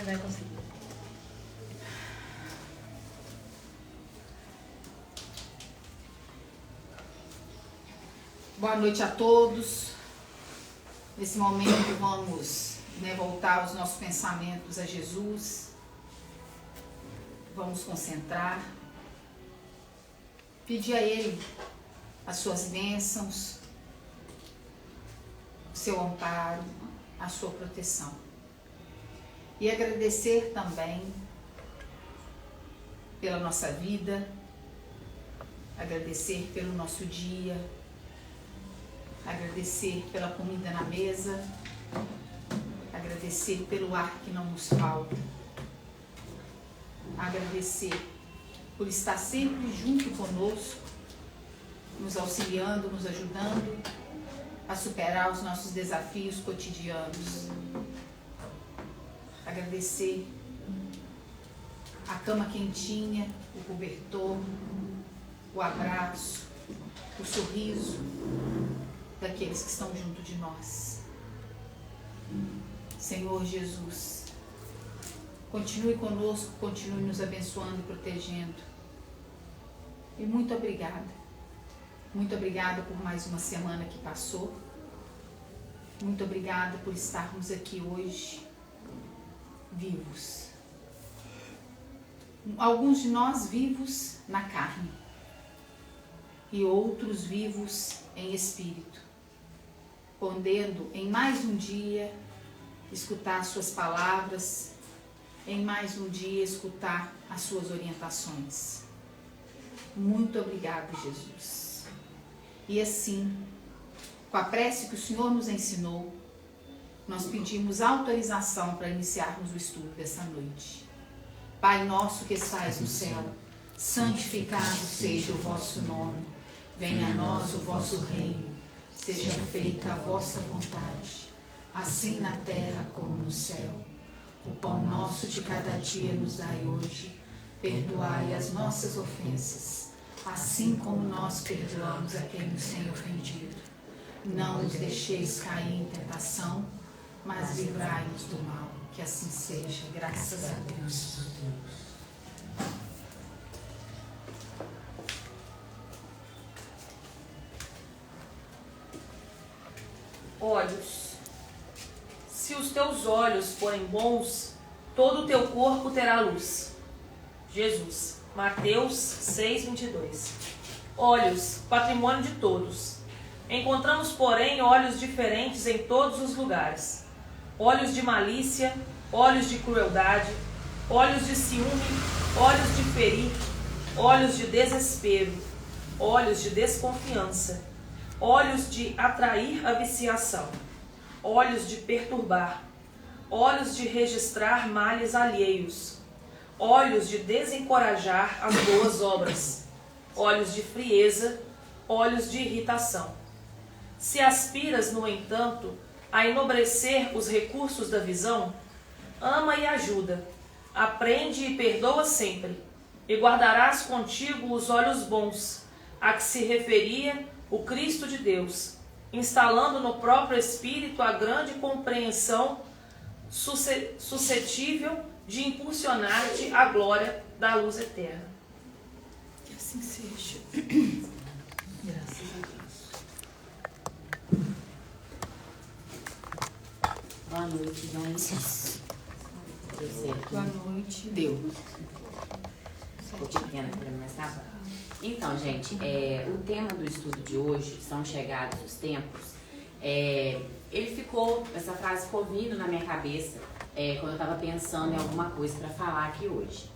Vai conseguir. Boa noite a todos. Nesse momento vamos voltar os nossos pensamentos a Jesus. Vamos concentrar. Pedir a Ele as suas bênçãos, o seu amparo, a sua proteção. E agradecer também pela nossa vida, agradecer pelo nosso dia, agradecer pela comida na mesa, agradecer pelo ar que não nos falta, agradecer por estar sempre junto conosco, nos auxiliando, nos ajudando a superar os nossos desafios cotidianos. Agradecer a cama quentinha, o cobertor, o abraço, o sorriso daqueles que estão junto de nós. Senhor Jesus, continue conosco, continue nos abençoando e protegendo. E muito obrigada. Muito obrigada por mais uma semana que passou. Muito obrigada por estarmos aqui hoje, vivos. Alguns de nós vivos na carne e outros vivos em espírito, podendo em mais um dia escutar suas palavras, em mais um dia escutar as suas orientações. Muito obrigada, Jesus. E assim, com a prece que o Senhor nos ensinou, nós pedimos autorização para iniciarmos o estudo dessa noite. Pai nosso que estais no céu, santificado seja o vosso nome. Venha a nós o vosso reino. Seja feita a vossa vontade, assim na terra como no céu. O pão nosso de cada dia nos dai hoje. Perdoai as nossas ofensas, assim como nós perdoamos a quem nos tem ofendido. Não nos deixeis cair em tentação, mas livrai-nos do mal. Que assim seja, graças a Deus. Olhos. Se os teus olhos forem bons, todo o teu corpo terá luz. Jesus. Mateus 6:22. Olhos, patrimônio de todos. Encontramos, porém, olhos diferentes em todos os lugares. Olhos de malícia, olhos de crueldade, olhos de ciúme, olhos de ferir, olhos de desespero, olhos de desconfiança, olhos de atrair a viciação, olhos de perturbar, olhos de registrar males alheios, olhos de desencorajar as boas obras, olhos de frieza, olhos de irritação. Se aspiras, no entanto, a enobrecer os recursos da visão, ama e ajuda, aprende e perdoa sempre, e guardarás contigo os olhos bons, a que se referia o Cristo de Deus, instalando no próprio Espírito a grande compreensão suscetível de impulsionar-te à glória da luz eterna. Que assim seja. Graças a Deus. Boa noite, gente. Boa noite. Deu. Ficou pequena para mim, mas tá bom. Então, gente, o tema do estudo de hoje, são chegados os tempos, ele ficou, essa frase ficou vindo na minha cabeça quando eu estava pensando em alguma coisa para falar aqui hoje.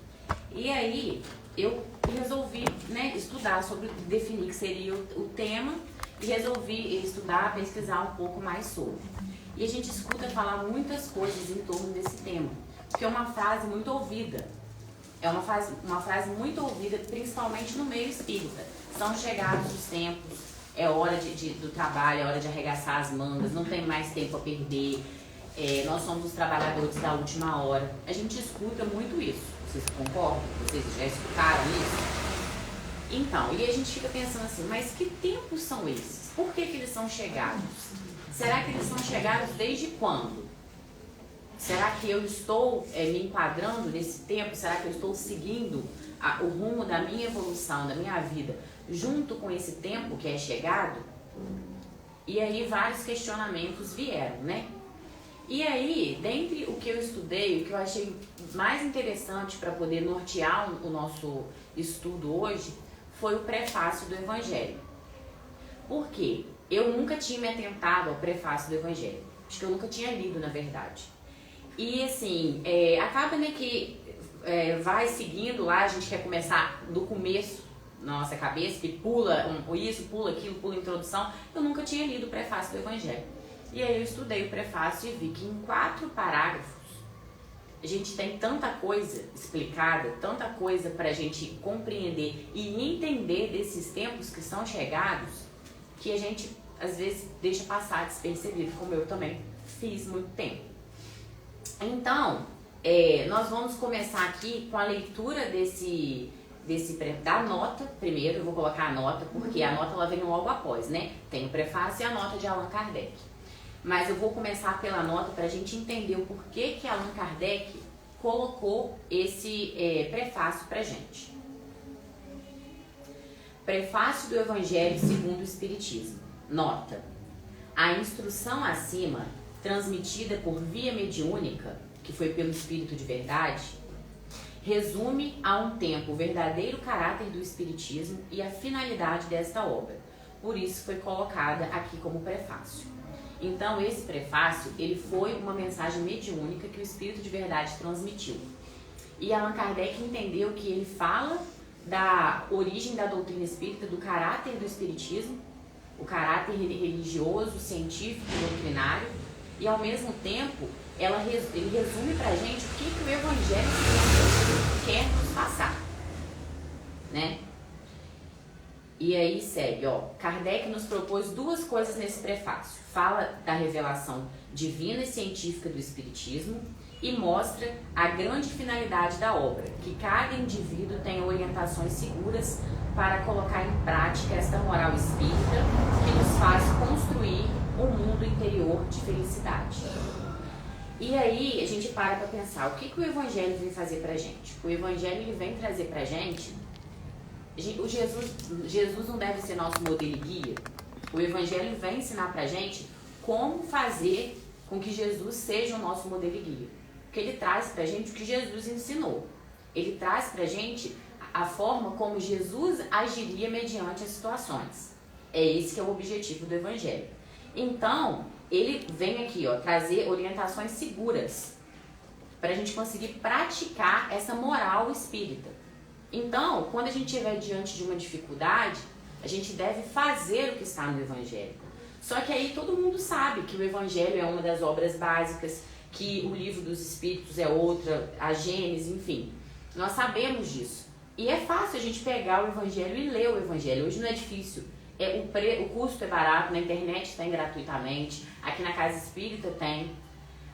E aí, eu resolvi estudar sobre, definir que seria o tema, e resolvi estudar, pesquisar um pouco mais sobre. E a gente escuta falar muitas coisas em torno desse tema, porque é uma frase muito ouvida. É uma frase muito ouvida, principalmente no meio espírita. São chegados os tempos, é hora do trabalho, é hora de arregaçar as mangas, não tem mais tempo a perder, nós somos os trabalhadores da última hora. A gente escuta muito isso. Vocês concordam? Vocês já escutaram isso? Então, e a gente fica pensando assim, mas que tempos são esses? Por que eles são chegados? Será que eles são chegados desde quando? Será que eu estou me enquadrando nesse tempo? Será que eu estou seguindo o rumo da minha evolução, da minha vida, junto com esse tempo que é chegado? E aí vários questionamentos vieram, né? E aí, dentre o que eu estudei, o que eu achei mais interessante para poder nortear o nosso estudo hoje, foi o prefácio do Evangelho. Por quê? Eu nunca tinha me atentado ao prefácio do Evangelho. Acho que eu nunca tinha lido, na verdade. E assim, acaba, né, que vai seguindo lá, a gente quer começar do começo na nossa cabeça, que pula isso, pula aquilo, pula a introdução. Eu nunca tinha lido o prefácio do Evangelho. E aí eu estudei o prefácio e vi que em 4 parágrafos a gente tem tanta coisa explicada, tanta coisa para a gente compreender e entender desses tempos que são chegados, que a gente às vezes deixa passar despercebido, como eu também fiz muito tempo. Então, nós vamos começar aqui com a leitura da nota. Primeiro eu vou colocar a nota, porque a nota ela vem logo após, né? Tem o prefácio e a nota de Allan Kardec. Mas eu vou começar pela nota para a gente entender o porquê que Allan Kardec colocou esse prefácio para a gente. Prefácio do Evangelho segundo o Espiritismo. Nota. A instrução acima, transmitida por via mediúnica, que foi pelo Espírito de Verdade, resume a um tempo o verdadeiro caráter do Espiritismo e a finalidade desta obra. Por isso foi colocada aqui como prefácio. Então, esse prefácio, ele foi uma mensagem mediúnica que o Espírito de Verdade transmitiu. E Allan Kardec entendeu que ele fala da origem da doutrina espírita, do caráter do espiritismo, o caráter religioso, científico, doutrinário, e ao mesmo tempo, ele resume pra gente o que o Evangelho quer nos passar, né? E aí segue, Kardec nos propôs 2 coisas nesse prefácio. Fala da revelação divina e científica do Espiritismo e mostra a grande finalidade da obra, que cada indivíduo tenha orientações seguras para colocar em prática esta moral espírita que nos faz construir um mundo interior de felicidade. E aí a gente para pensar, o que o Evangelho vem fazer pra gente? O Evangelho ele vem trazer pra gente... Jesus não deve ser nosso modelo e guia. O Evangelho vem ensinar pra gente como fazer com que Jesus seja o nosso modelo e guia. Porque ele traz pra gente o que Jesus ensinou. Ele traz pra gente a forma como Jesus agiria mediante as situações. É esse que é o objetivo do Evangelho. Então, ele vem aqui, trazer orientações seguras pra gente conseguir praticar essa moral espírita. Então, quando a gente estiver diante de uma dificuldade, a gente deve fazer o que está no Evangelho. Só que aí todo mundo sabe que o Evangelho é uma das obras básicas, que o Livro dos Espíritos é outra, a Gênesis, enfim. Nós sabemos disso. E é fácil a gente pegar o Evangelho e ler o Evangelho. Hoje não é difícil. O custo é barato, na internet tem gratuitamente, aqui na Casa Espírita tem.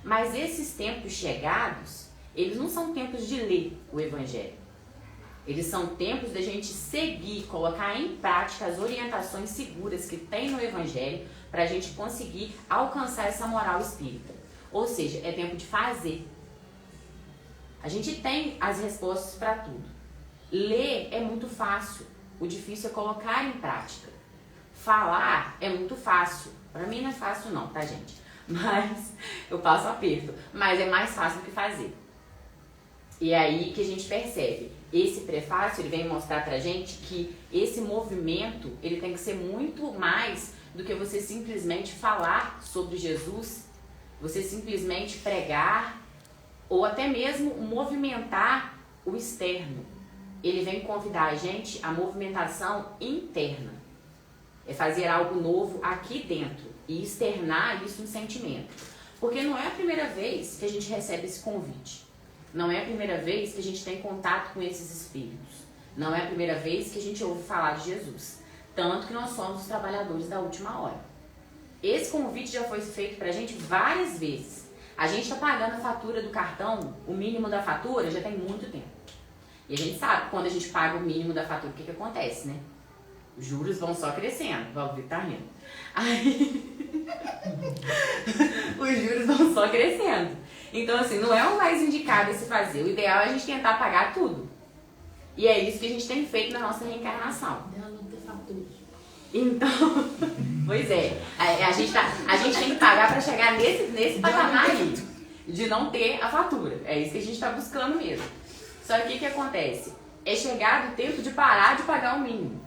Mas esses tempos chegados, eles não são tempos de ler o Evangelho. Eles são tempos da gente seguir, colocar em prática as orientações seguras que tem no Evangelho para a gente conseguir alcançar essa moral espírita. Ou seja, é tempo de fazer. A gente tem as respostas para tudo. Ler é muito fácil. O difícil é colocar em prática. Falar é muito fácil. Para mim não é fácil não, tá, gente? Mas eu passo aperto. Mas é mais fácil do que fazer. E é aí que a gente percebe. Esse prefácio, ele vem mostrar pra gente que esse movimento, ele tem que ser muito mais do que você simplesmente falar sobre Jesus, você simplesmente pregar, ou até mesmo movimentar o externo. Ele vem convidar a gente à movimentação interna. É fazer algo novo aqui dentro e externar isso em sentimento. Porque não é a primeira vez que a gente recebe esse convite. Não é a primeira vez que a gente tem contato com esses espíritos. Não é a primeira vez que a gente ouve falar de Jesus. Tanto que nós somos os trabalhadores da última hora. Esse convite já foi feito pra gente várias vezes. A gente está pagando a fatura do cartão, o mínimo da fatura, já tem muito tempo. E a gente sabe que quando a gente paga o mínimo da fatura, o que acontece, né? Os juros vão só crescendo. Vamos ver, tá rindo. Aí... os juros vão só crescendo. Então, assim, não é o mais indicado a se fazer. O ideal é a gente tentar pagar tudo. E é isso que a gente tem feito na nossa reencarnação. Então, pois é, a gente tem que pagar para chegar nesse patamar aí, de não ter a fatura. É isso que a gente está buscando mesmo. Só que o que acontece? É chegar o tempo de parar de pagar o mínimo.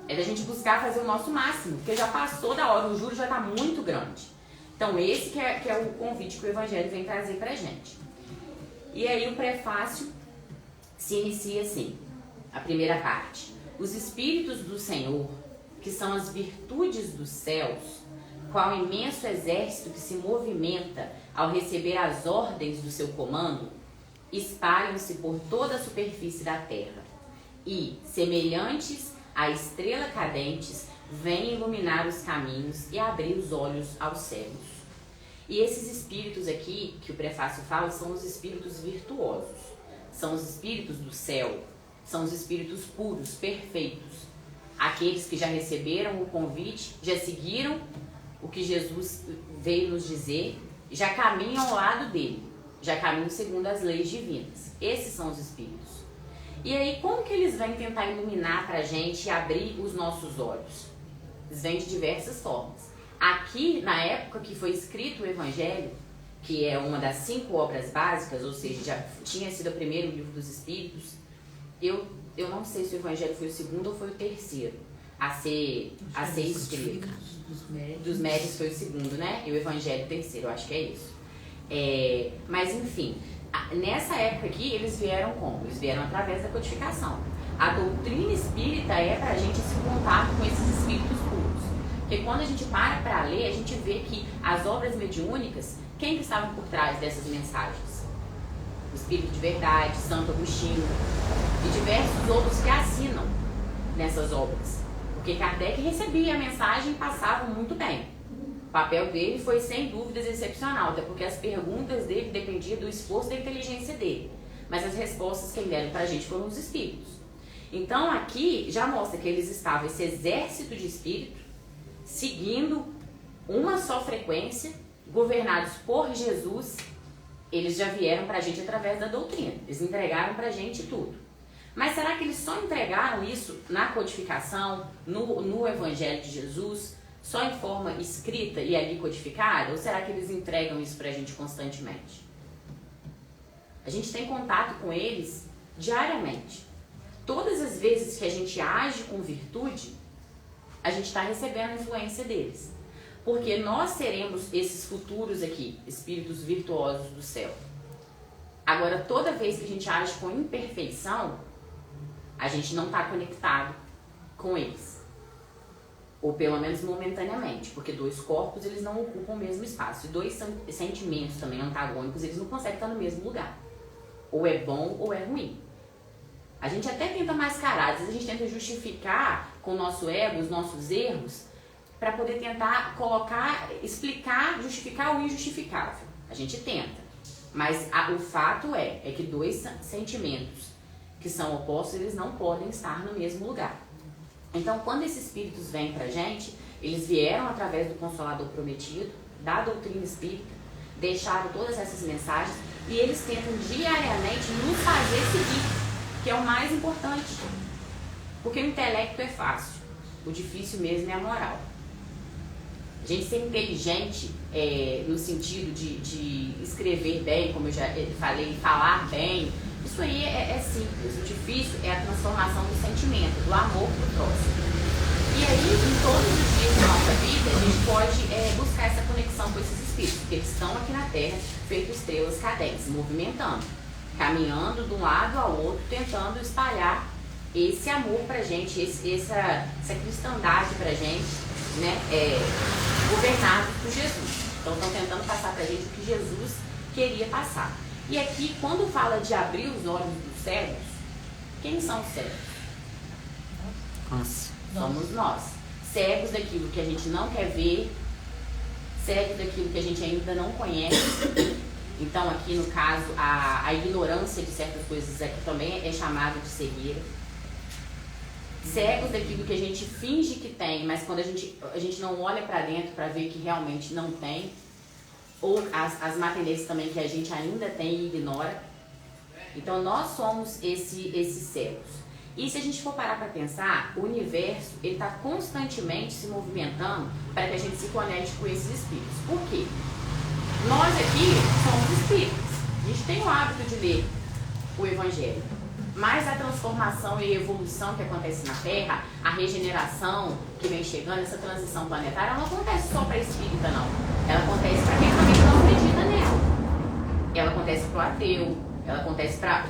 É da gente buscar fazer o nosso máximo, porque já passou da hora, o juro já está muito grande. Então esse que é o convite que o Evangelho vem trazer pra gente. E aí o prefácio se inicia assim, a primeira parte. Os Espíritos do Senhor, que são as virtudes dos céus, qual imenso exército que se movimenta ao receber as ordens do seu comando, espalham-se por toda a superfície da terra e, semelhantes a estrela cadentes, vêm iluminar os caminhos e abrir os olhos aos cegos. E esses espíritos aqui, que o prefácio fala, são os espíritos virtuosos, são os espíritos do céu, são os espíritos puros, perfeitos, aqueles que já receberam o convite, já seguiram o que Jesus veio nos dizer, já caminham ao lado dele, já caminham segundo as leis divinas. Esses são os espíritos. E aí, como que eles vêm tentar iluminar pra gente e abrir os nossos olhos? Eles vêm de diversas formas. Aqui, na época que foi escrito o Evangelho, que é uma das 5 obras básicas, ou seja, já tinha sido o primeiro livro dos Espíritos, eu não sei se o Evangelho foi o segundo ou foi o terceiro a ser escrito. Dos médios foi o segundo, né? E o Evangelho o terceiro, eu acho que é isso. Mas enfim, nessa época aqui, eles vieram como? Eles vieram através da codificação. A doutrina espírita é pra gente se contato com esses espíritos puros. Porque quando a gente para ler, a gente vê que as obras mediúnicas, quem que estavam por trás dessas mensagens? O Espírito de Verdade, Santo Agostinho e diversos outros que assinam nessas obras. Porque Kardec recebia a mensagem e passava muito bem. O papel dele foi sem dúvidas excepcional, até porque as perguntas dele dependiam do esforço e da inteligência dele. Mas as respostas que deram pra gente foram os espíritos. Então aqui já mostra que eles estavam, esse exército de espírito, seguindo uma só frequência, governados por Jesus. Eles já vieram pra gente através da doutrina. Eles entregaram pra gente tudo. Mas será que eles só entregaram isso na codificação, no Evangelho de Jesus, só em forma escrita e ali codificada? Ou será que eles entregam isso pra gente constantemente? A gente tem contato com eles diariamente. Todas as vezes que a gente age com virtude, a gente está recebendo a influência deles. Porque nós seremos esses futuros aqui, espíritos virtuosos do céu. Agora, toda vez que a gente age com imperfeição, a gente não está conectado com eles. Ou pelo menos momentaneamente, porque 2 corpos eles não ocupam o mesmo espaço. E 2 sentimentos também antagônicos, eles não conseguem estar no mesmo lugar. Ou é bom ou é ruim. A gente até tenta mascarar, às vezes a gente tenta justificar com o nosso ego os nossos erros, para poder tentar explicar, justificar o injustificável. A gente tenta. Mas o fato é que 2 sentimentos que são opostos, eles não podem estar no mesmo lugar. Então, quando esses espíritos vêm pra gente, eles vieram através do Consolador Prometido, da doutrina espírita, deixaram todas essas mensagens e eles tentam diariamente nos fazer seguir, que é o mais importante. Porque o intelecto é fácil, o difícil mesmo é a moral. A gente ser inteligente no sentido de escrever bem, como eu já falei, falar bem, isso aí é simples. O difícil é a transformação do sentimento, do amor pro próximo. E aí, em todos os dias da nossa vida, a gente pode buscar essa conexão com esses espíritos, porque eles estão aqui na Terra, feito estrelas cadentes, movimentando, caminhando de um lado ao outro, tentando espalhar esse amor pra gente, essa cristandade pra gente, né, governado por Jesus. Então estão tentando passar pra gente o que Jesus queria passar. E aqui, quando fala de abrir os olhos dos cegos, quem são os cegos? Somos nós. Cegos daquilo que a gente não quer ver, cegos daquilo que a gente ainda não conhece. Então aqui no caso, a ignorância de certas coisas aqui também é chamada de cegueira. Cegos daquilo que a gente finge que tem, mas quando a gente não olha para dentro para ver que realmente não tem. ou as má tendências também que a gente ainda tem e ignora. Então nós somos esses cegos. E se a gente for parar para pensar, o universo ele está constantemente se movimentando para que a gente se conecte com esses espíritos. Por quê? Nós aqui somos espíritos. A gente tem o hábito de ler o Evangelho. Mas a transformação e a evolução que acontece na Terra, a regeneração que vem chegando, essa transição planetária, não acontece só para espírita, não. Ela acontece para quem também não acredita nela. Ela acontece para o ateu, ela acontece para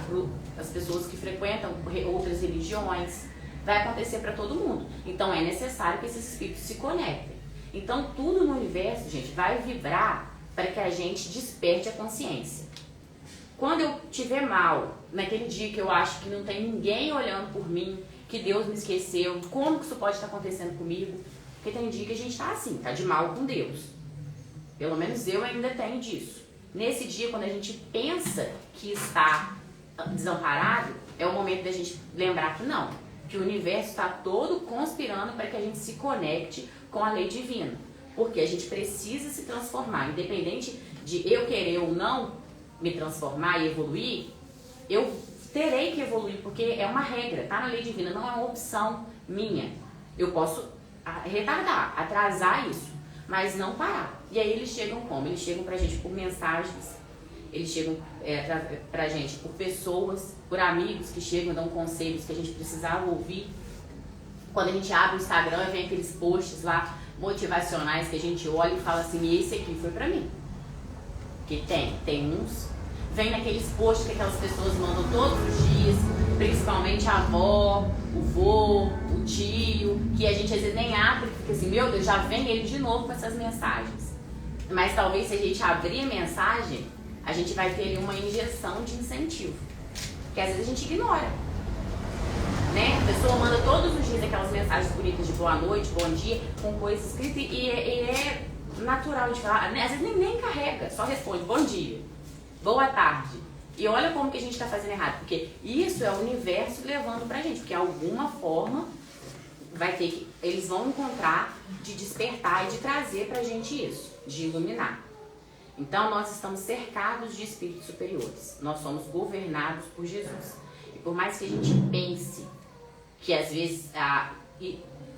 as pessoas que frequentam outras religiões. Vai acontecer para todo mundo. Então é necessário que esses espíritos se conectem. Então tudo no universo, gente, vai vibrar para que a gente desperte a consciência. Quando eu estiver mal, naquele dia que eu acho que não tem ninguém olhando por mim, que Deus me esqueceu, como que isso pode estar acontecendo comigo? Porque tem dia que a gente está assim, está de mal com Deus. Pelo menos eu ainda tenho disso. Nesse dia, quando a gente pensa que está desamparado, é o momento da gente lembrar que não, que o universo está todo conspirando para que a gente se conecte com a lei divina. Porque a gente precisa se transformar, independente de eu querer ou não me transformar e evoluir, eu terei que evoluir, porque é uma regra, tá na lei divina, não é uma opção minha. Eu posso retardar, atrasar isso, mas não parar. E aí eles chegam como? Eles chegam pra gente por mensagens, eles chegam pra gente por pessoas, por amigos que chegam e dão conselhos que a gente precisava ouvir. Quando a gente abre o Instagram e vem aqueles posts lá motivacionais que a gente olha e fala assim, esse aqui foi pra mim. Que tem uns, vem naqueles posts que aquelas pessoas mandam todos os dias, principalmente a avó, o vô, o tio, que a gente às vezes nem abre, porque assim, meu Deus, já vem ele de novo com essas mensagens. Mas talvez se a gente abrir a mensagem, a gente vai ter ali uma injeção de incentivo, que às vezes a gente ignora. Né? A pessoa manda todos os dias aquelas mensagens bonitas de boa noite, bom dia, com coisas escritas e é natural de falar, às vezes nem carrega, só responde bom dia, boa tarde. E olha como que a gente está fazendo errado, porque isso é o universo levando pra gente, porque alguma forma vai ter que, eles vão encontrar de despertar e de trazer pra gente isso, de iluminar. Então nós estamos cercados de espíritos superiores, nós somos governados por Jesus. E por mais que a gente pense que às vezes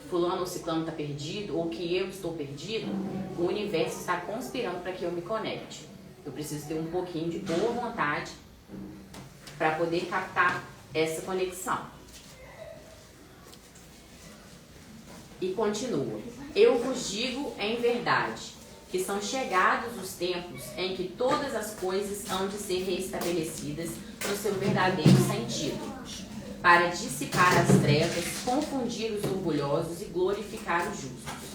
fulano ou ciclano está perdido, ou que eu estou perdido, o universo está conspirando para que eu me conecte. Eu preciso ter um pouquinho de boa vontade para poder captar essa conexão. E continua. Eu vos digo em verdade, que são chegados os tempos em que todas as coisas hão de ser reestabelecidas no seu verdadeiro sentido, para dissipar as trevas, confundir os orgulhosos e glorificar os justos.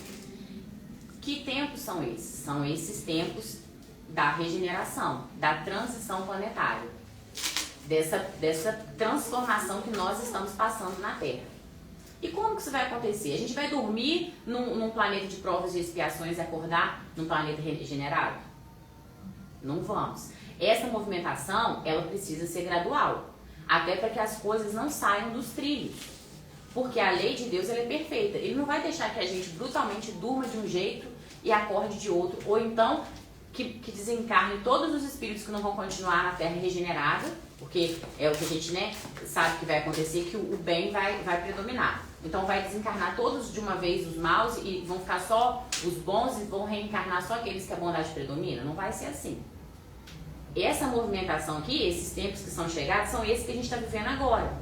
Que tempos são esses? São esses tempos da regeneração, da transição planetária, dessa transformação que nós estamos passando na Terra. E como que isso vai acontecer? A gente vai dormir num planeta de provas e expiações e acordar num planeta regenerado? Não vamos. Essa movimentação, ela precisa ser gradual, até para que as coisas não saiam dos trilhos. Porque a lei de Deus ela é perfeita. Ele não vai deixar que a gente brutalmente durma de um jeito e acorde de outro. Ou então que desencarne todos os espíritos que não vão continuar na Terra regenerada. Porque é o que a gente sabe que vai acontecer, que o bem vai predominar. Então vai desencarnar todos de uma vez os maus e vão ficar só os bons e vão reencarnar só aqueles que a bondade predomina. Não vai ser assim. Essa movimentação aqui, esses tempos que são chegados, são esses que a gente está vivendo agora.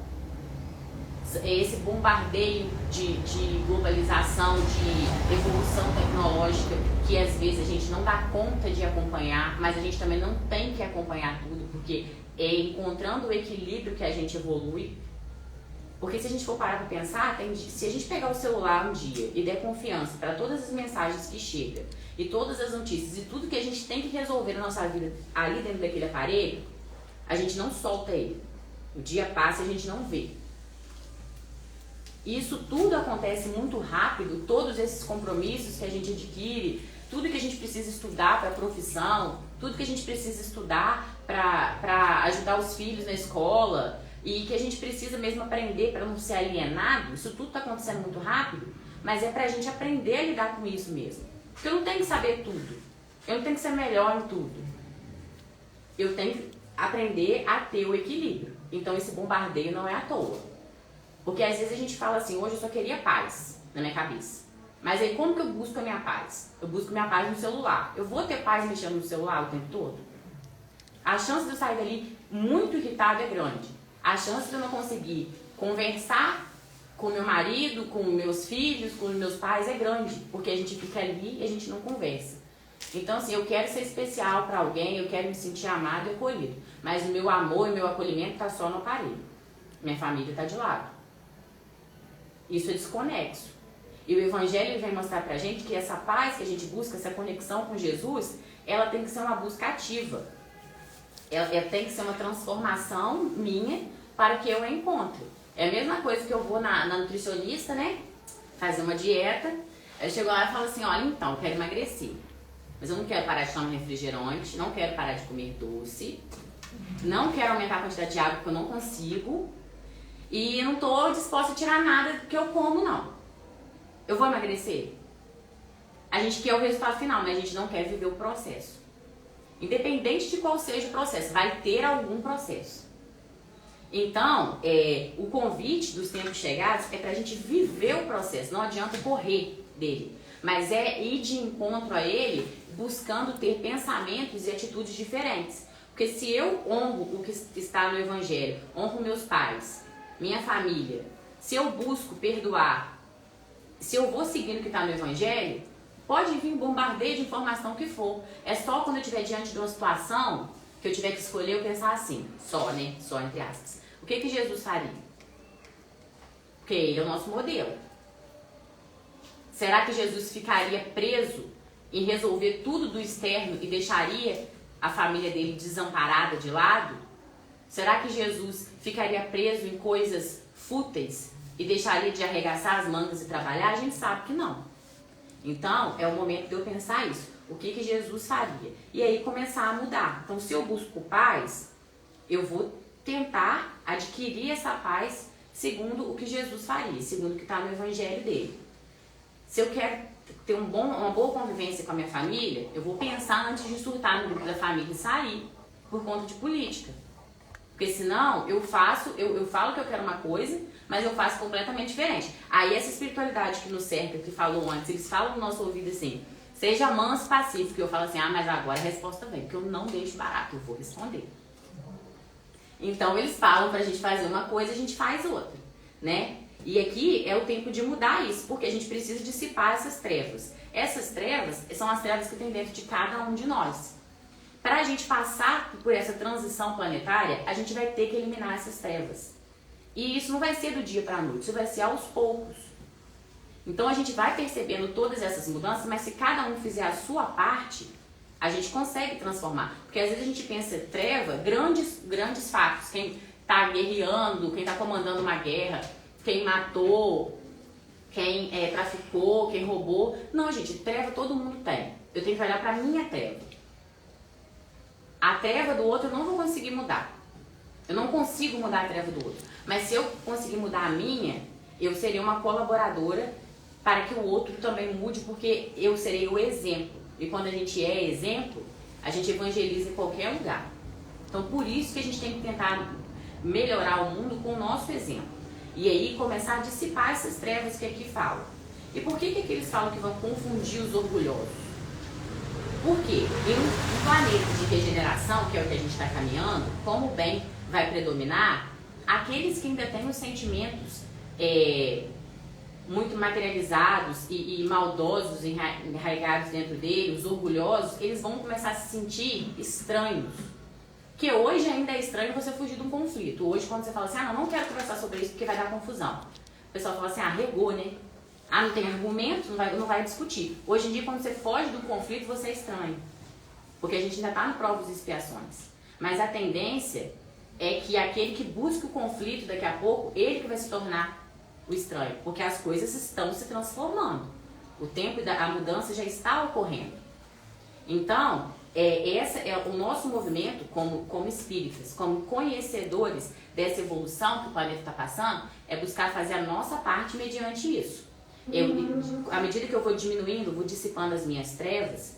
Esse bombardeio de globalização, de evolução tecnológica, que às vezes a gente não dá conta de acompanhar, mas a gente também não tem que acompanhar tudo, porque é encontrando o equilíbrio que a gente evolui. Porque se a gente for parar para pensar, se a gente pegar o celular um dia e der confiança para todas as mensagens que chegam, e todas as notícias, e tudo que a gente tem que resolver na nossa vida ali dentro daquele aparelho, a gente não solta ele. O dia passa e a gente não vê. Isso tudo acontece muito rápido, todos esses compromissos que a gente adquire, tudo que a gente precisa estudar para a profissão, tudo que a gente precisa estudar para ajudar os filhos na escola e que a gente precisa mesmo aprender para não ser alienado, isso tudo está acontecendo muito rápido, mas é para a gente aprender a lidar com isso mesmo. Porque eu não tenho que saber tudo. Eu não tenho que ser melhor em tudo. Eu tenho que aprender a ter o equilíbrio. Então esse bombardeio não é à toa. Porque às vezes a gente fala assim, hoje eu só queria paz na minha cabeça. Mas aí como que eu busco a minha paz? Eu busco minha paz no celular. Eu vou ter paz mexendo no celular o tempo todo? A chance de eu sair dali muito irritada é grande. A chance de eu não conseguir conversar com meu marido, com meus filhos, com meus pais é grande. Porque a gente fica ali e a gente não conversa. Então assim, eu quero ser especial para alguém, eu quero me sentir amado e acolhido. Mas o meu amor e o meu acolhimento está só no aparelho. Minha família está de lado. Isso é desconexo. E o Evangelho vem mostrar pra gente que essa paz que a gente busca, essa conexão com Jesus, ela tem que ser uma busca ativa. Ela tem que ser uma transformação minha para que eu a encontre. É a mesma coisa que eu vou na nutricionista, né? Fazer uma dieta. Aí eu chego lá e falo assim, olha, então, eu quero emagrecer. Mas eu não quero parar de tomar refrigerante, não quero parar de comer doce, não quero aumentar a quantidade de água porque eu não consigo. E não estou disposta a tirar nada que eu como, não. Eu vou emagrecer? A gente quer o resultado final, mas a gente não quer viver o processo. Independente de qual seja o processo, vai ter algum processo. Então, o convite dos tempos chegados é para a gente viver o processo. Não adianta correr dele, mas é ir de encontro a ele, buscando ter pensamentos e atitudes diferentes. Porque se eu honro o que está no Evangelho, honro meus pais, minha família, se eu busco perdoar, se eu vou seguindo o que está no Evangelho, pode vir um bombardeio de informação que for. É só quando eu estiver diante de uma situação que eu tiver que escolher, eu pensar assim, só, né? Só entre aspas. O que Jesus faria? Porque ele é o nosso modelo. Será que Jesus ficaria preso em resolver tudo do externo e deixaria a família dele desamparada de lado? Será que Jesus ficaria preso em coisas fúteis e deixaria de arregaçar as mangas e trabalhar? A gente sabe que não. Então, é o momento de eu pensar isso. O que Jesus faria? E aí começar a mudar. Então, se eu busco paz, eu vou tentar adquirir essa paz segundo o que Jesus faria, segundo o que está no Evangelho dele. Se eu quero ter uma boa convivência com a minha família, eu vou pensar antes de surtar no grupo da família e sair por conta de política. Porque senão eu falo que eu quero uma coisa, mas eu faço completamente diferente. Aí essa espiritualidade que nos cerca, que falou antes, eles falam no nosso ouvido assim, seja manso e pacífico. E eu falo assim, mas agora a resposta vem, porque eu não deixo barato, eu vou responder. Então eles falam pra gente fazer uma coisa, a gente faz outra, né? E aqui é o tempo de mudar isso, porque a gente precisa dissipar essas trevas. Essas trevas são as trevas que tem dentro de cada um de nós. Para a gente passar por essa transição planetária, a gente vai ter que eliminar essas trevas. E isso não vai ser do dia para a noite, isso vai ser aos poucos. Então a gente vai percebendo todas essas mudanças, mas se cada um fizer a sua parte, a gente consegue transformar. Porque às vezes a gente pensa treva, grandes fatos. Quem está guerreando, quem está comandando uma guerra, quem matou, quem traficou, quem roubou. Não, gente, treva todo mundo tem. Eu tenho que olhar para a minha treva. A treva do outro eu não vou conseguir mudar. Eu não consigo mudar a treva do outro. Mas se eu conseguir mudar a minha, eu serei uma colaboradora para que o outro também mude, porque eu serei o exemplo. E quando a gente é exemplo, a gente evangeliza em qualquer lugar. Então por isso que a gente tem que tentar melhorar o mundo com o nosso exemplo. E aí começar a dissipar essas trevas que aqui falam. E por que aqui eles falam que vão confundir os orgulhosos? Por quê? Em um planeta de regeneração, que é o que a gente está caminhando, como o bem vai predominar, aqueles que ainda têm os sentimentos muito materializados e maldosos enraigados dentro deles, os orgulhosos, eles vão começar a se sentir estranhos. Que hoje ainda é estranho você fugir de um conflito. Hoje, quando você fala assim, não quero conversar sobre isso porque vai dar confusão. O pessoal fala assim, regou, né? Não tem argumento, não vai discutir. Hoje em dia, quando você foge do conflito, você é estranho. Porque a gente ainda está no provas e expiações. Mas a tendência é que aquele que busca o conflito, daqui a pouco, ele que vai se tornar o estranho. Porque as coisas estão se transformando. O tempo a mudança já está ocorrendo. Então, esse é o nosso movimento como espíritas, como conhecedores dessa evolução que o planeta está passando, é buscar fazer a nossa parte mediante isso. À medida que eu vou diminuindo, vou dissipando as minhas trevas,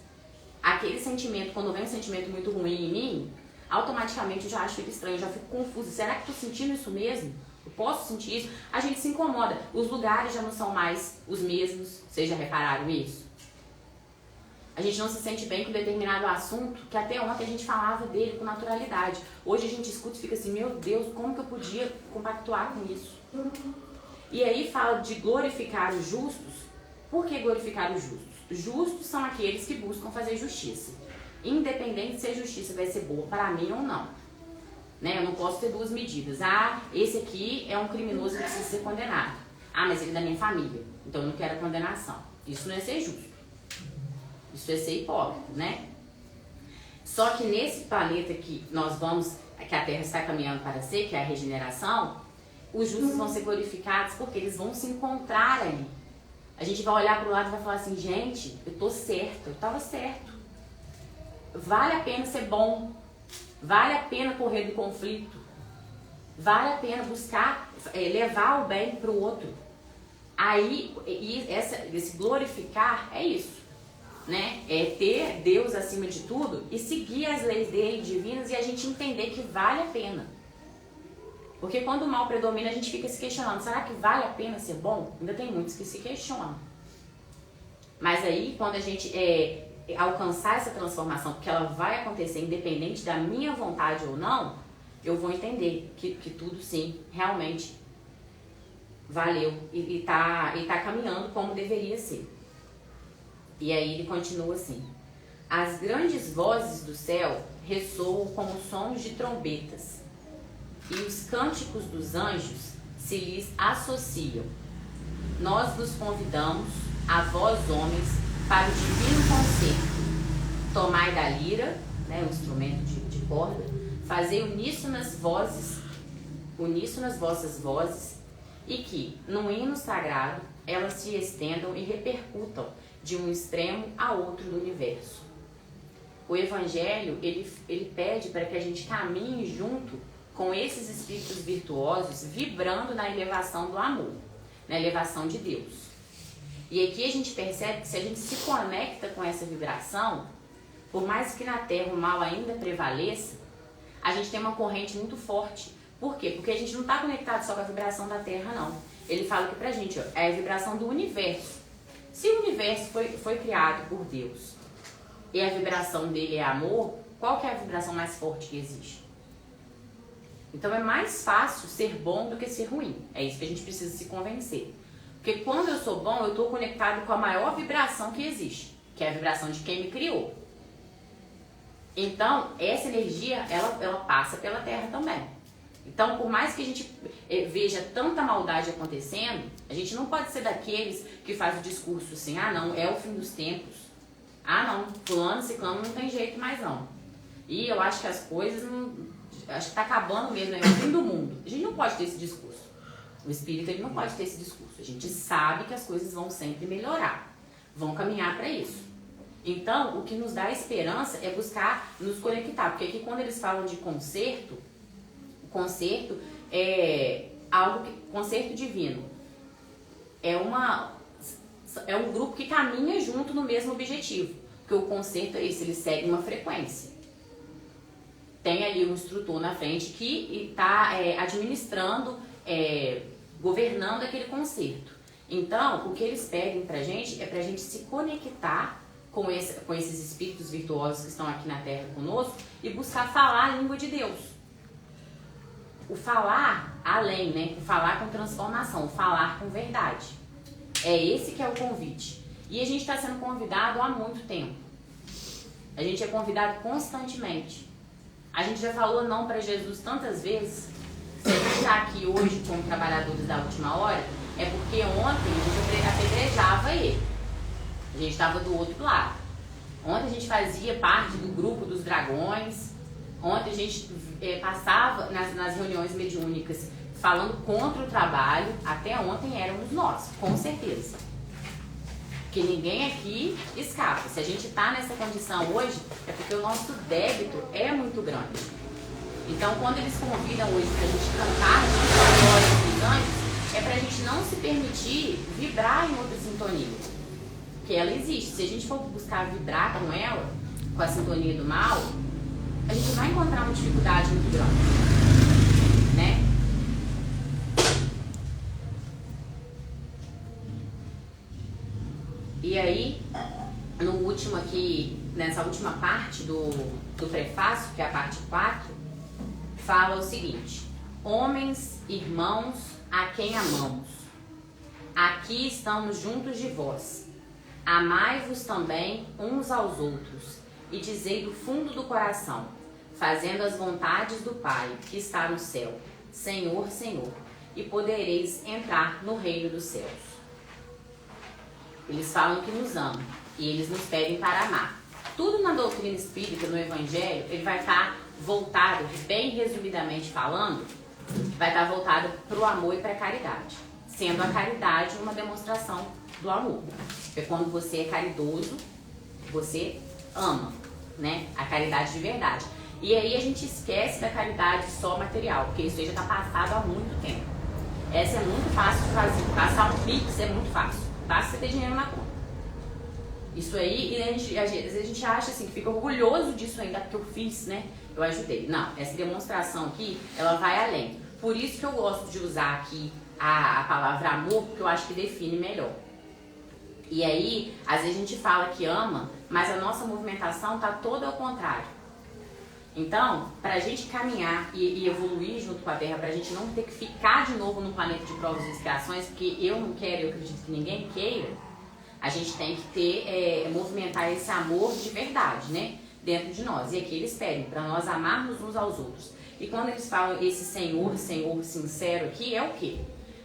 aquele sentimento, quando vem um sentimento muito ruim em mim, automaticamente eu já acho ele estranho, eu já fico confusa. Será que eu tô sentindo isso mesmo? Eu posso sentir isso? A gente se incomoda. Os lugares já não são mais os mesmos. Vocês já repararam isso? A gente não se sente bem com determinado assunto que até ontem a gente falava dele com naturalidade. Hoje a gente escuta e fica assim, meu Deus, como que eu podia compactuar com isso? E aí fala de glorificar os justos. Por que glorificar os justos? Justos são aqueles que buscam fazer justiça. Independente se a justiça vai ser boa para mim ou não. Né? Eu não posso ter duas medidas. Ah, esse aqui é um criminoso que precisa ser condenado. Ah, mas ele é da minha família, então eu não quero a condenação. Isso não é ser justo. Isso é ser hipócrita, né? Só que nesse planeta que nós vamos, que a Terra está caminhando para ser, que é a regeneração, os justos vão ser glorificados porque eles vão se encontrar ali. A gente vai olhar para o lado e vai falar assim, gente, eu tô certo, eu estava certo. Vale a pena ser bom, vale a pena correr do conflito, vale a pena buscar levar o bem para o outro. Aí, esse glorificar é isso, né? É ter Deus acima de tudo e seguir as leis dele divinas e a gente entender que vale a pena. Porque quando o mal predomina, a gente fica se questionando, será que vale a pena ser bom? Ainda tem muitos que se questionam. Mas aí, quando a gente alcançar essa transformação, porque ela vai acontecer independente da minha vontade ou não, eu vou entender que tudo sim, realmente valeu e tá caminhando como deveria ser. E aí ele continua assim, as grandes vozes do céu ressoam como sons de trombetas e os cânticos dos anjos se lhes associam. Nós nos convidamos, a vós homens, para o divino concerto. Tomai da lira, né, um instrumento de corda, fazei uníssonas vossas vozes, e que, num hino sagrado, elas se estendam e repercutam de um extremo a outro do universo. O Evangelho, ele pede para que a gente caminhe junto com esses espíritos virtuosos, vibrando na elevação do amor, na elevação de Deus. E aqui a gente percebe que se a gente se conecta com essa vibração, por mais que na Terra o mal ainda prevaleça, a gente tem uma corrente muito forte. Por quê? Porque a gente não está conectado só com a vibração da Terra, não. Ele fala aqui pra gente, ó, é a vibração do universo. Se o universo foi criado por Deus e a vibração dele é amor, qual que é a vibração mais forte que existe? Então é mais fácil ser bom do que ser ruim. É isso que a gente precisa se convencer. Porque quando eu sou bom, eu estou conectado com a maior vibração que existe, que é a vibração de quem me criou. Então, essa energia, ela passa pela Terra também. Então, por mais que a gente veja tanta maldade acontecendo, a gente não pode ser daqueles que faz o discurso assim, ah não, é o fim dos tempos. Ah não, fulano, ciclano não tem jeito mais não. E eu acho que as coisas, acho que está acabando mesmo, é o fim do mundo. A gente não pode ter esse discurso. O espírito ele não pode ter esse discurso. A gente sabe que as coisas vão sempre melhorar, vão caminhar para isso. Então, o que nos dá esperança é buscar nos conectar. Porque aqui quando eles falam de concerto, o concerto é algo que, concerto divino. É um grupo que caminha junto no mesmo objetivo. Porque o concerto é isso, ele segue uma frequência. Tem ali um instrutor na frente que está administrando, governando aquele concerto. Então, o que eles pedem pra gente é pra gente se conectar com esses espíritos virtuosos que estão aqui na Terra conosco e buscar falar a língua de Deus. O falar além, né? O falar com transformação, o falar com verdade. É esse que é o convite. E a gente está sendo convidado há muito tempo. A gente é convidado constantemente. A gente já falou não para Jesus tantas vezes. Se a gente está aqui hoje como trabalhadores da última hora, é porque ontem a gente apedrejava ele. A gente estava do outro lado. Ontem a gente fazia parte do grupo dos dragões. Ontem a gente passava nas reuniões mediúnicas falando contra o trabalho. Até ontem éramos nós, com certeza. Porque ninguém aqui escapa. Se a gente está nessa condição hoje, é porque o nosso débito é muito grande. Então, quando eles convidam hoje para a gente cantar a glória dos anjos, é para a gente não se permitir vibrar em outra sintonia. Porque ela existe. Se a gente for buscar vibrar com ela, com a sintonia do mal, a gente vai encontrar uma dificuldade muito grande, né? E aí, no último aqui, nessa última parte do prefácio, que é a parte 4, fala o seguinte: homens, irmãos, a quem amamos, aqui estamos juntos de vós. Amai-vos também uns aos outros, e dizei do fundo do coração, fazendo as vontades do Pai, que está no céu, Senhor, Senhor, e podereis entrar no reino dos céus. Eles falam que nos amam, e eles nos pedem para amar. Tudo na doutrina espírita, no Evangelho, ele vai estar voltado, bem resumidamente falando, vai estar voltado para o amor e para a caridade. Sendo a caridade uma demonstração do amor. Porque quando você é caridoso, você ama, né? A caridade de verdade. E aí a gente esquece da caridade só material, porque isso aí já está passado há muito tempo. Essa é muito fácil de fazer. Passar um Pix é muito fácil. Basta você ter dinheiro na conta. Isso aí, e às vezes a gente acha assim, que fica orgulhoso disso ainda, porque eu fiz, né? Eu ajudei. Não, essa demonstração aqui, ela vai além. Por isso que eu gosto de usar aqui a palavra amor, porque eu acho que define melhor. E aí, às vezes a gente fala que ama, mas a nossa movimentação está toda ao contrário. Então, para a gente caminhar e evoluir junto com a Terra, para a gente não ter que ficar de novo no planeta de provas e expiações, porque eu não quero, eu acredito que ninguém queira, a gente tem que ter, movimentar esse amor de verdade, né? Dentro de nós. E aqui eles pedem para nós amarmos uns aos outros. E quando eles falam esse Senhor, Senhor sincero aqui, é o quê?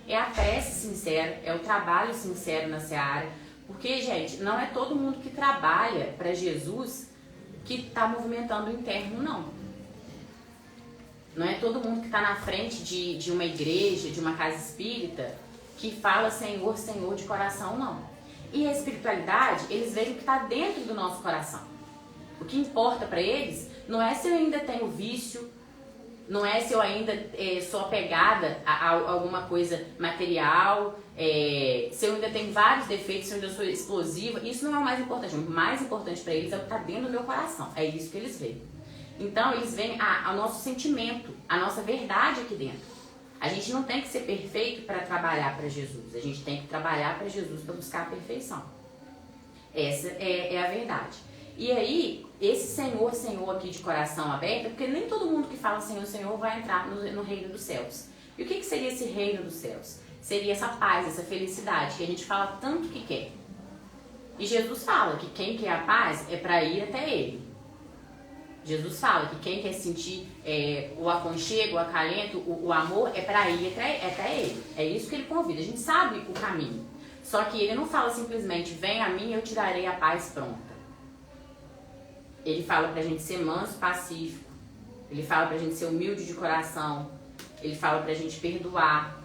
É a prece sincera, é o trabalho sincero na seara. Porque, gente, não é todo mundo que trabalha para Jesus que está movimentando o interno, não. Não é todo mundo que está na frente de uma igreja, de uma casa espírita, que fala Senhor, Senhor de coração, não. E a espiritualidade, eles veem o que está dentro do nosso coração. O que importa para eles não é se eu ainda tenho vício, não é se eu ainda sou apegada a alguma coisa material, se eu ainda tenho vários defeitos, se eu ainda sou explosiva. Isso não é o mais importante. O mais importante para eles é o que está dentro do meu coração. É isso que eles veem. Então, eles veem o nosso sentimento, a nossa verdade aqui dentro. A gente não tem que ser perfeito para trabalhar para Jesus. A gente tem que trabalhar para Jesus para buscar a perfeição. Essa é a verdade. E aí, esse Senhor, Senhor aqui de coração aberto, porque nem todo mundo que fala Senhor, Senhor vai entrar no reino dos céus. E o que seria esse reino dos céus? Seria essa paz, essa felicidade que a gente fala tanto que quer. E Jesus fala que quem quer a paz é para ir até Ele. Jesus fala que quem quer sentir o aconchego, o acalento, o amor, é para ir até Ele. É isso que Ele convida. A gente sabe o caminho. Só que Ele não fala simplesmente, vem a mim e eu te darei a paz pronta. Ele fala pra gente ser manso, pacífico. Ele fala pra gente ser humilde de coração. Ele fala pra gente perdoar.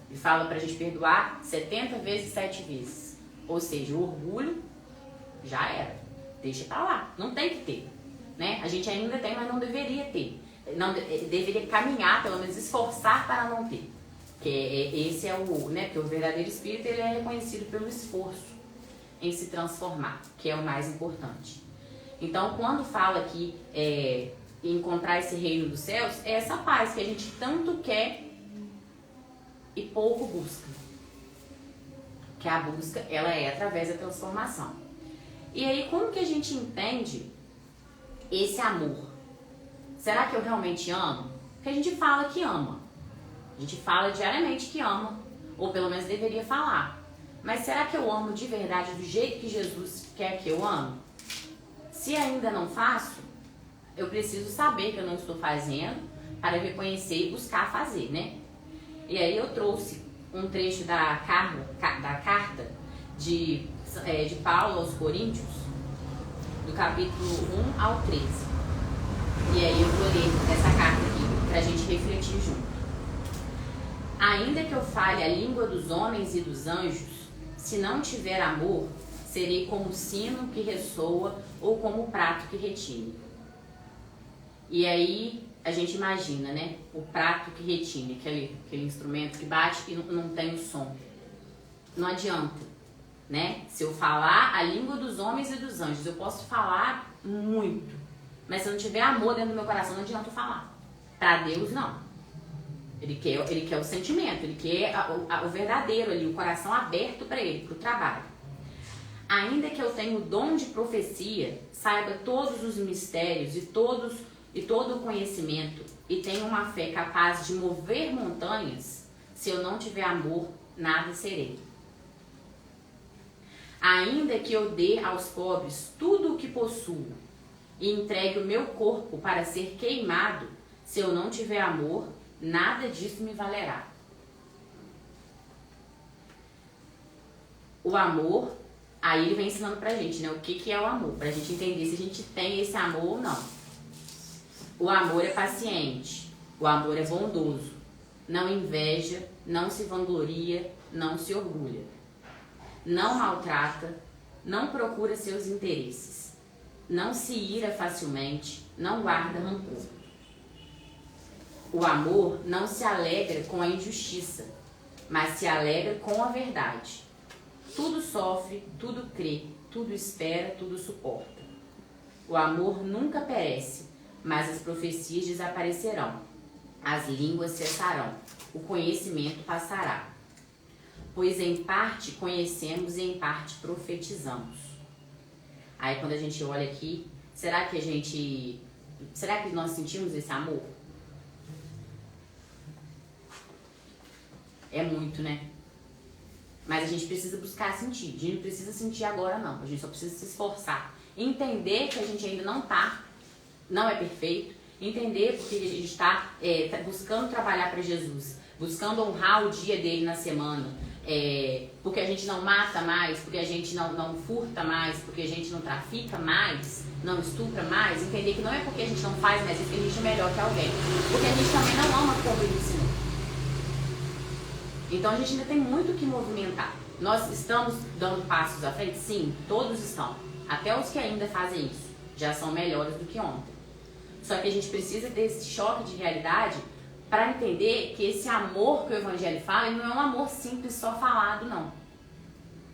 Ele fala pra gente perdoar 70 vezes, 7 vezes. Ou seja, o orgulho já era. Deixa pra lá. Não tem que ter. Né? A gente ainda tem, mas não deveria ter. Não, deveria caminhar, pelo menos esforçar para não ter. Esse é o, né? Porque o verdadeiro espírito, ele é reconhecido pelo esforço em se transformar, que é o mais importante. Então, quando fala que encontrar esse reino dos céus, é essa paz que a gente tanto quer e pouco busca. Que a busca, ela é através da transformação. E aí, como que a gente entende esse amor? Será que eu realmente amo? Porque a gente fala que ama. A gente fala diariamente que ama, ou pelo menos deveria falar. Mas será que eu amo de verdade do jeito que Jesus quer que eu ame? Se ainda não faço, eu preciso saber que eu não estou fazendo para reconhecer e buscar fazer, né? E aí eu trouxe um trecho da carta de Paulo aos Coríntios, do capítulo 1 ao 13. E aí eu vou ler essa carta aqui, para a gente refletir junto. Ainda que eu fale a língua dos homens e dos anjos, se não tiver amor, serei como o sino que ressoa ou como o prato que retine. E aí a gente imagina, né? O prato que retine, aquele instrumento que bate e não tem o som. Não adianta. né? Se eu falar a língua dos homens e dos anjos, eu posso falar muito. Mas se eu não tiver amor dentro do meu coração, não adianta eu falar. Para Deus, não. Ele quer o sentimento, ele quer o verdadeiro ali, o coração aberto para ele, para o trabalho. Ainda que eu tenha o dom de profecia, saiba todos os mistérios e todo o conhecimento, e tenha uma fé capaz de mover montanhas, se eu não tiver amor, nada serei. Ainda que eu dê aos pobres tudo o que possuo, e entregue o meu corpo para ser queimado, se eu não tiver amor, nada disso me valerá. O amor, aí ele vem ensinando pra gente, né? O que é o amor, pra gente entender se a gente tem esse amor ou não. O amor é paciente, o amor é bondoso, não inveja, não se vangloria, não se orgulha, não maltrata, não procura seus interesses, não se ira facilmente, não guarda rancor. O amor não se alegra com a injustiça, mas se alegra com a verdade. Tudo sofre, tudo crê, tudo espera, tudo suporta. O amor nunca perece, mas as profecias desaparecerão. As línguas cessarão, o conhecimento passará. Pois em parte conhecemos e em parte profetizamos. Aí quando a gente olha aqui, será que nós sentimos esse amor? É muito, né? Mas a gente precisa buscar sentir. A gente não precisa sentir agora, não. A gente só precisa se esforçar. Entender que a gente ainda não é perfeito. Entender porque a gente está buscando trabalhar para Jesus. Buscando honrar o dia dele na semana. Porque a gente não mata mais, porque a gente não furta mais, porque a gente não trafica mais, não estupra mais. Entender que não é porque a gente não faz mais isso que a gente é melhor que alguém. Porque a gente também não ama como ele ensinou. Então a gente ainda tem muito o que movimentar. Nós estamos dando passos à frente? Sim, todos estão. Até os que ainda fazem isso já são melhores do que ontem. Só que a gente precisa desse choque de realidade para entender que esse amor que o Evangelho fala, ele não é um amor simples só falado, não.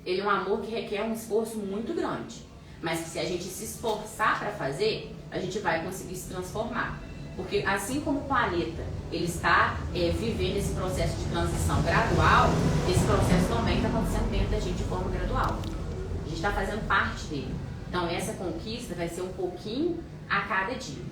Ele é um amor que requer um esforço muito grande. Mas que se a gente se esforçar para fazer, a gente vai conseguir se transformar. Porque assim como o planeta ele está vivendo esse processo de transição gradual, esse processo também está acontecendo dentro da gente de forma gradual. A gente está fazendo parte dele. Então essa conquista vai ser um pouquinho a cada dia.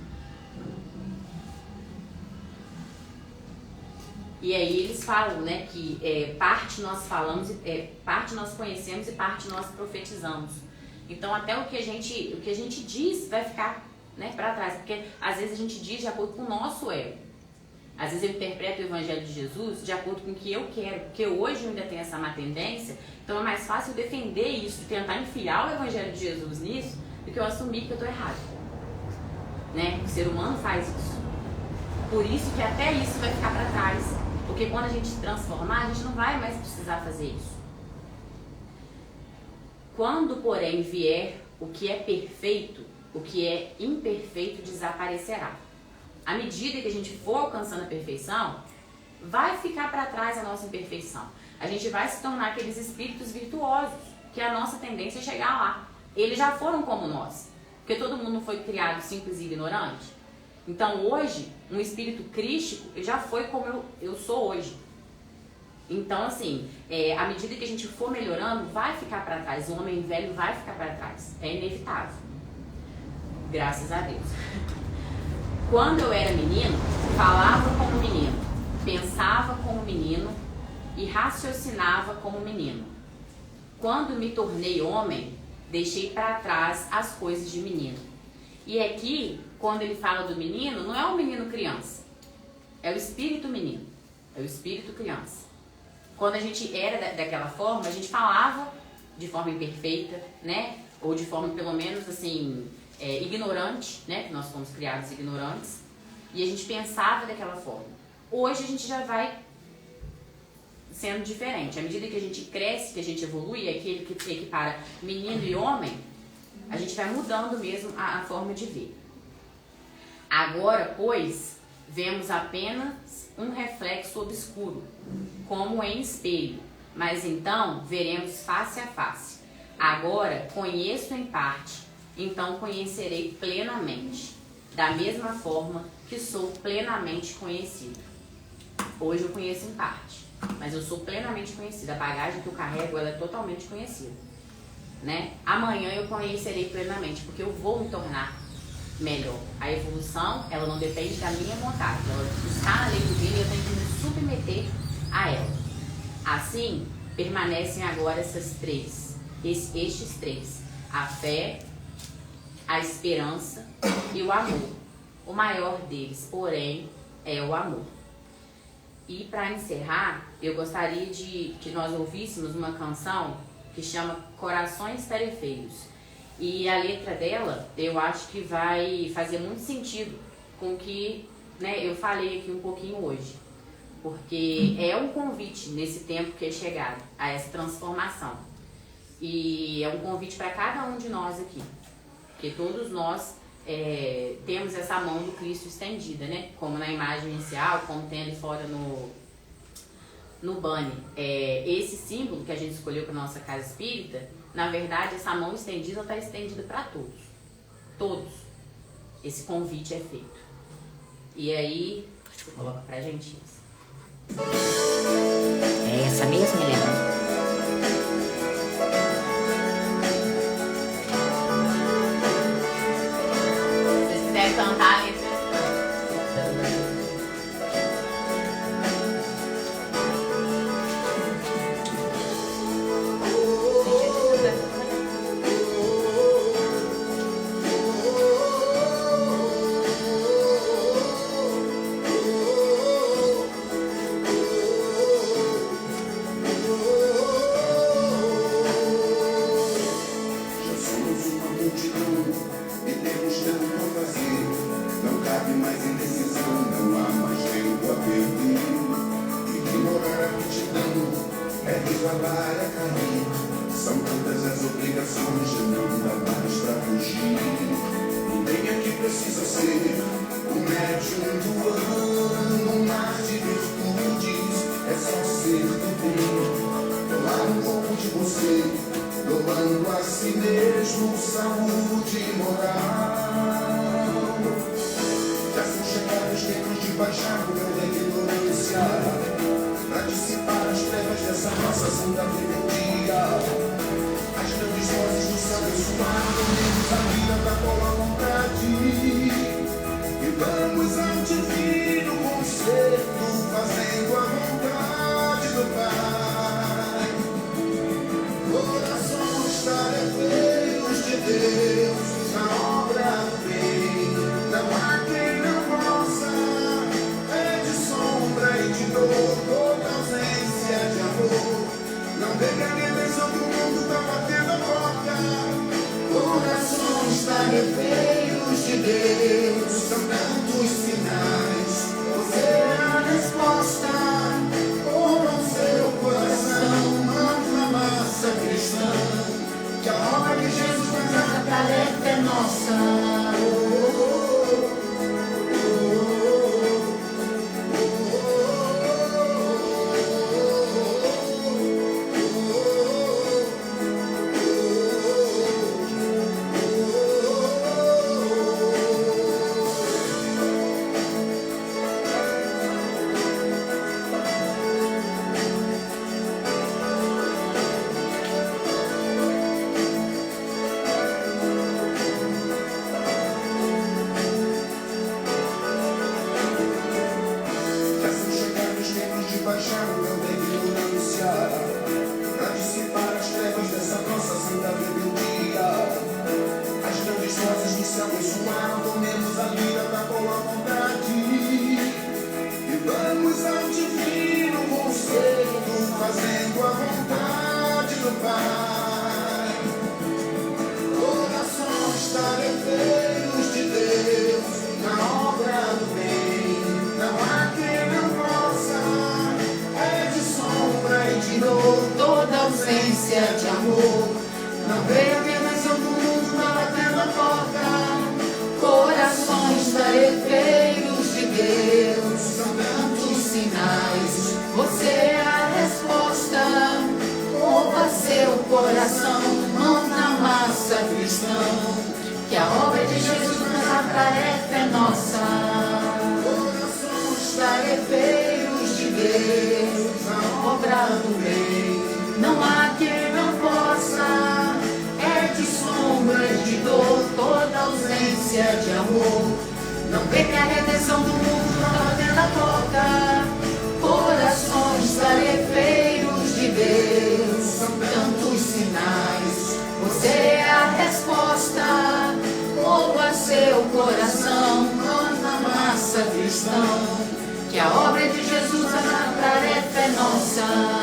E aí eles falam, né, que parte nós falamos, parte nós conhecemos e parte nós profetizamos. Então até o que a gente diz vai ficar, né, para trás, porque às vezes a gente diz de acordo com o nosso ego. Às vezes eu interpreto o Evangelho de Jesus de acordo com o que eu quero, porque hoje eu ainda tenho essa má tendência, então é mais fácil eu defender isso, tentar enfiar o Evangelho de Jesus nisso, do que eu assumir que eu estou errado. Né? O ser humano faz isso. Por isso que até isso vai ficar para trás, porque quando a gente se transformar, a gente não vai mais precisar fazer isso. Quando, porém, vier o que é perfeito, o que é imperfeito desaparecerá. À medida que a gente for alcançando a perfeição, vai ficar para trás a nossa imperfeição. A gente vai se tornar aqueles espíritos virtuosos, que a nossa tendência é chegar lá. Eles já foram como nós, porque todo mundo foi criado simples e ignorante. Então hoje, um espírito crístico já foi como eu sou hoje. Então assim, à medida que a gente for melhorando, vai ficar para trás. O homem velho vai ficar para trás. É inevitável. Graças a Deus. Quando eu era menino, falava como menino, pensava como menino e raciocinava como menino. Quando me tornei homem, deixei para trás as coisas de menino. E aqui, quando ele fala do menino, não é o menino criança, é o espírito menino, é o espírito criança. Quando a gente era daquela forma, a gente falava de forma imperfeita, né? Ou de forma, pelo menos, assim, ignorante, né? Que nós fomos criados ignorantes. E a gente pensava daquela forma. Hoje a gente já vai sendo diferente. À medida que a gente cresce, que a gente evolui, aquele que equipara menino e homem, a gente vai mudando mesmo a forma de ver. Agora, pois, vemos apenas um reflexo obscuro, como em espelho, mas então veremos face a face. Agora conheço em parte, então conhecerei plenamente, da mesma forma que sou plenamente conhecido. Hoje eu conheço em parte, mas eu sou plenamente conhecida. A bagagem que eu carrego, ela é totalmente conhecida, né? Amanhã eu conhecerei plenamente, porque eu vou me tornar melhor. A evolução, ela não depende da minha vontade, ela está na lei divina e eu tenho que me submeter a ela. Assim, permanecem agora estes três: a fé, a esperança e o amor. O maior deles, porém, é o amor. E para encerrar, eu gostaria de que nós ouvíssemos uma canção que chama Corações Tarefeiros. E a letra dela, eu acho que vai fazer muito sentido com o que, né, eu falei aqui um pouquinho hoje. Porque é um convite nesse tempo que é chegado, a essa transformação. E é um convite para cada um de nós aqui. Porque todos nós temos essa mão do Cristo estendida, né? Como na imagem inicial, como tem ali fora no banner. Esse símbolo que a gente escolheu para nossa casa espírita, na verdade, essa mão estendida está estendida para todos. Todos. Esse convite é feito. E aí, você coloca pra gente isso. É essa mesmo, Helena? Se vocês quiserem cantar a letra. Corações tarefeiros de Deus, na obra feita. coração, mãos na massa, cristão, que a obra de Jesus na tarefa é nossa. Corações tarefeiros de Deus, a obra do Rei, não há quem não possa. É de sombra, de dor, toda ausência de amor. Não vê que a redenção do mundo não batendo a porta. Corações tarefeiros de Deus, tantos sinais, você é a resposta. Mova seu coração, mão na massa, cristão, que a obra de Jesus, a tarefa é nossa.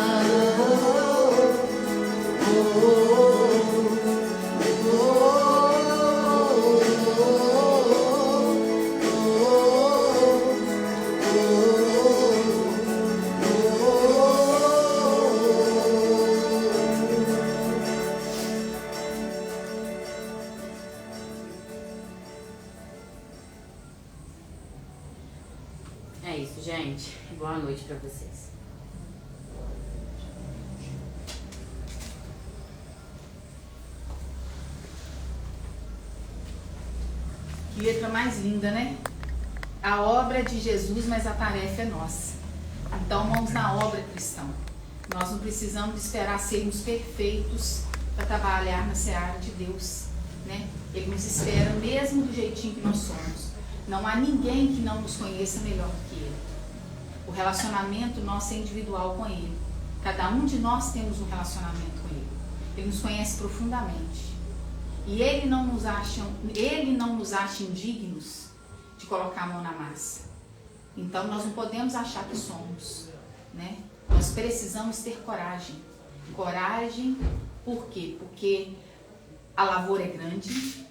É isso, gente. Boa noite pra vocês. Que letra mais linda, né? A obra é de Jesus, mas a tarefa é nossa. Então, mãos na obra, cristão. Nós não precisamos esperar sermos perfeitos para trabalhar na seara de Deus, né? Ele nos espera mesmo do jeitinho que nós somos. Não há ninguém que não nos conheça melhor do que Ele. O relacionamento nosso é individual com Ele. Cada um de nós temos um relacionamento com Ele. Ele nos conhece profundamente. E Ele não nos acha indignos de colocar a mão na massa. Então nós não podemos achar que somos, né? Nós precisamos ter coragem. Coragem, por quê? Porque a lavoura é grande,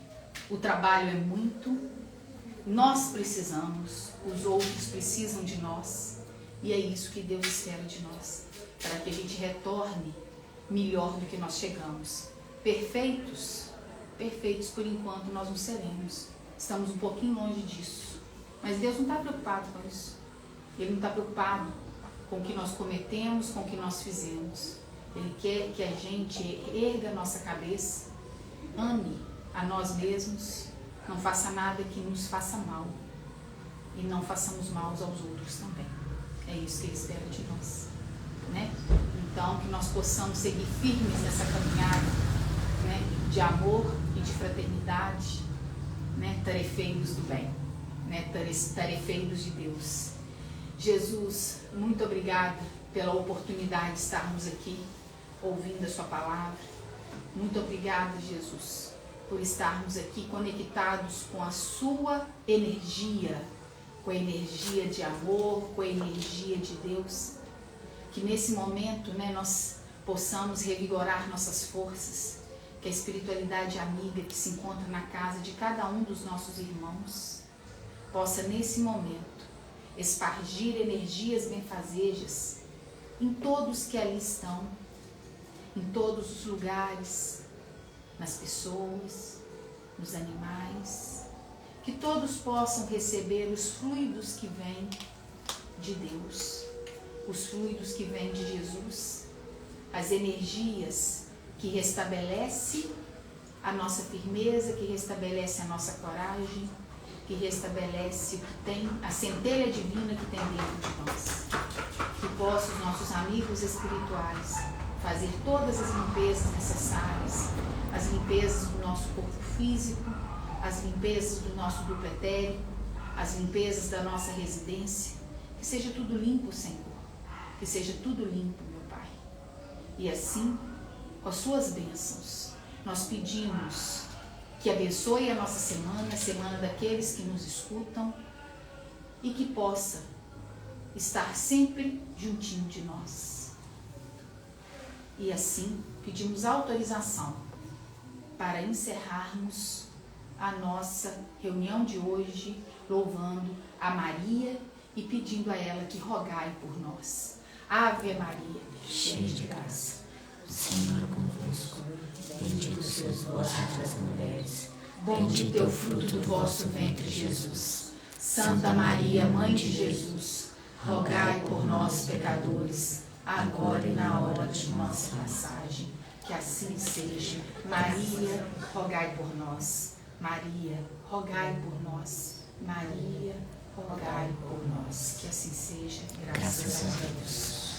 o trabalho é muito, nós precisamos, os outros precisam de nós, e é isso que Deus espera de nós, para que a gente retorne melhor do que nós chegamos. Perfeitos por enquanto nós não seremos, estamos um pouquinho longe disso, mas Deus não está preocupado com isso. Ele não está preocupado com o que nós cometemos, com o que nós fizemos. Ele quer que a gente erga a nossa cabeça, ame a nós mesmos, não faça nada que nos faça mal e não façamos mal aos outros também. É isso que Ele espera de nós, né? Então, que nós possamos seguir firmes nessa caminhada, né, de amor e de fraternidade, né, tarefeiros do bem, né, tarefeiros de Deus. Jesus, muito obrigada pela oportunidade de estarmos aqui ouvindo a sua palavra. Muito obrigada, Jesus, por estarmos aqui conectados com a sua energia, com a energia de amor, com a energia de Deus. Que nesse momento, né, nós possamos revigorar nossas forças, que a espiritualidade amiga que se encontra na casa de cada um dos nossos irmãos possa nesse momento espargir energias benfazejas em todos que ali estão, em todos os lugares, nas pessoas, nos animais, que todos possam receber os fluidos que vêm de Deus, os fluidos que vêm de Jesus, as energias que restabelece a nossa firmeza, que restabelece a nossa coragem, que restabelece o que tem, a centelha divina que tem dentro de nós. Que possam os nossos amigos espirituais fazer todas as limpezas necessárias, as limpezas do nosso corpo físico, as limpezas do nosso duplo etérico, as limpezas da nossa residência. Que seja tudo limpo, Senhor. Que seja tudo limpo, meu Pai. E assim, com as suas bênçãos, nós pedimos que abençoe a nossa semana, a semana daqueles que nos escutam, e que possa estar sempre juntinho de nós. E assim, pedimos autorização para encerrarmos a nossa reunião de hoje, louvando a Maria e pedindo a ela que rogai por nós. Ave Maria, cheia de graça, o Senhor convosco, bendita sois vós entre as mulheres, bendito é o fruto do vosso ventre, Jesus. Santa Maria, Mãe de Jesus, rogai por nós, pecadores, agora e na hora de nossa passagem. Que assim seja. Maria, rogai por nós. Maria, rogai por nós. Maria, rogai por nós. Que assim seja. Graças a Deus.